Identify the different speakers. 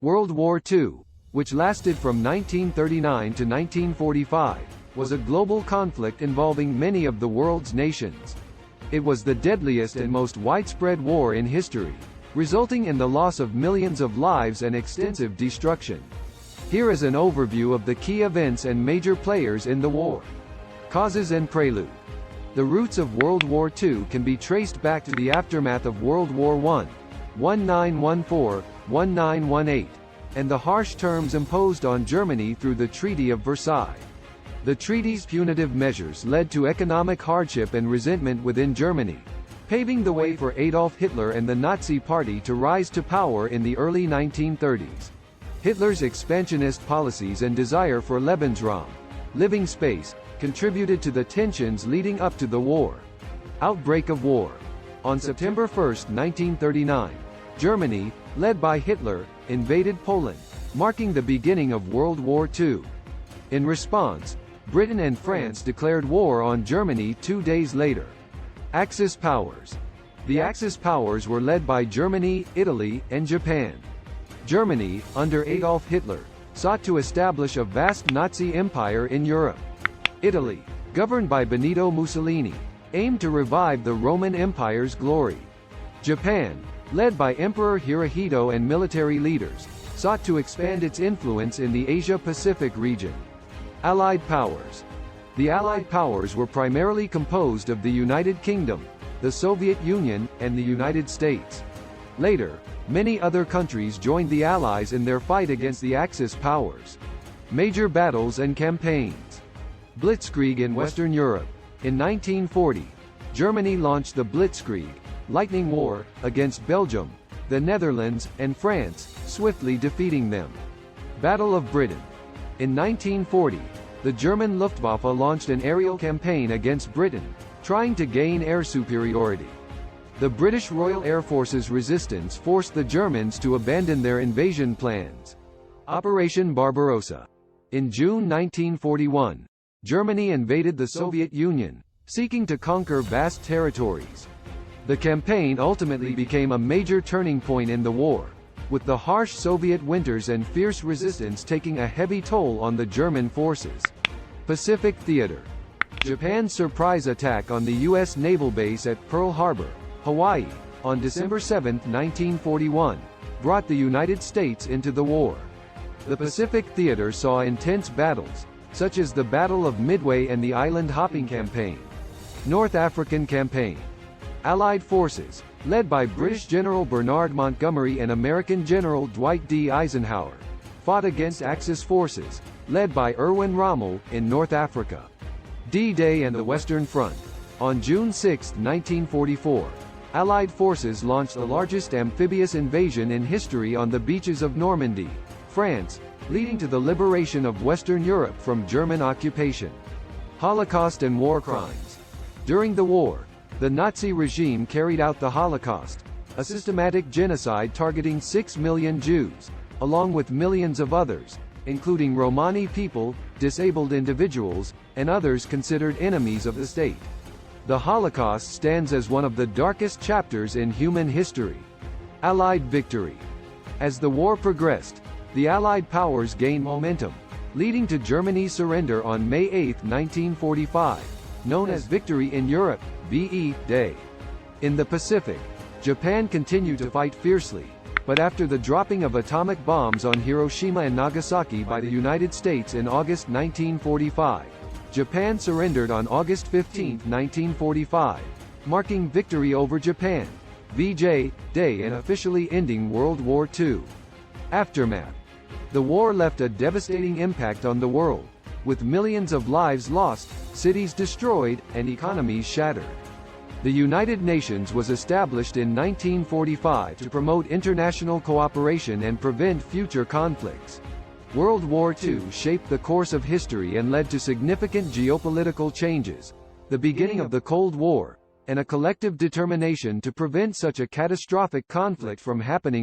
Speaker 1: World War II, which lasted from 1939 to 1945, was a global conflict involving many of the world's nations. It was the deadliest and most widespread war in history, resulting in the loss of millions of lives and extensive destruction. Here is an overview of the key events and major players in the war. Causes and prelude. The roots of World War II can be traced back to the aftermath of World War I, 1914-1918, and the harsh terms imposed on Germany through the Treaty of Versailles. The treaty's punitive measures led to economic hardship and resentment within Germany, paving the way for Adolf Hitler and the Nazi Party to rise to power in the early 1930s. Hitler's expansionist policies and desire for Lebensraum, living space, contributed to the tensions leading up to the war. Outbreak of war. On September 1, 1939, Germany, led by Hitler, invaded Poland, marking the beginning of World War II. In response, Britain and France declared war on Germany 2 days later. Axis powers. The Axis powers were led by Germany, Italy, and Japan. Germany, under Adolf Hitler, sought to establish a vast Nazi empire in Europe. Italy, governed by Benito Mussolini, aimed to revive the Roman Empire's glory. Japan, led by Emperor Hirohito and military leaders, sought to expand its influence in the Asia-Pacific region. Allied powers. The Allied powers were primarily composed of the United Kingdom, the Soviet Union, and the United States. Later, many other countries joined the Allies in their fight against the Axis powers. Major battles and campaigns. Blitzkrieg in Western Europe. In 1940, Germany launched the Blitzkrieg, Lightning War, against Belgium, the Netherlands, and France, swiftly defeating them. Battle of Britain. In 1940, the German Luftwaffe launched an aerial campaign against Britain, trying to gain air superiority. The British Royal Air Force's resistance forced the Germans to abandon their invasion plans. Operation Barbarossa. In June 1941, Germany invaded the Soviet Union, seeking to conquer vast territories. The campaign ultimately became a major turning point in the war, with the harsh Soviet winters and fierce resistance taking a heavy toll on the German forces. Pacific Theater. Japan's surprise attack on the U.S. naval base at Pearl Harbor, Hawaii, on December 7, 1941, brought the United States into the war. The Pacific Theater saw intense battles, such as the Battle of Midway and the Island Hopping Campaign. North African Campaign. Allied forces, led by British General Bernard Montgomery and American General Dwight D. Eisenhower, fought against Axis forces, led by Erwin Rommel, in North Africa. D-Day and the Western Front. On June 6, 1944, Allied forces launched the largest amphibious invasion in history on the beaches of Normandy, France, leading to the liberation of Western Europe from German occupation. Holocaust and war crimes. During the war, the Nazi regime carried out the Holocaust, a systematic genocide targeting 6 million Jews, along with millions of others, including Romani people, disabled individuals, and others considered enemies of the state. The Holocaust stands as one of the darkest chapters in human history. Allied victory. As the war progressed, the Allied powers gained momentum, leading to Germany's surrender on May 8, 1945, known as Victory in Europe, VE Day. In the Pacific, Japan continued to fight fiercely, but after the dropping of atomic bombs on Hiroshima and Nagasaki by the United States in August 1945, Japan surrendered on August 15, 1945, marking victory over Japan, VJ Day, and officially ending World War II. Aftermath. The war left a devastating impact on the world, with millions of lives lost, cities destroyed, and economies shattered. The United Nations was established in 1945 to promote international cooperation and prevent future conflicts. World War II shaped the course of history and led to significant geopolitical changes, the beginning of the Cold War, and a collective determination to prevent such a catastrophic conflict from happening again.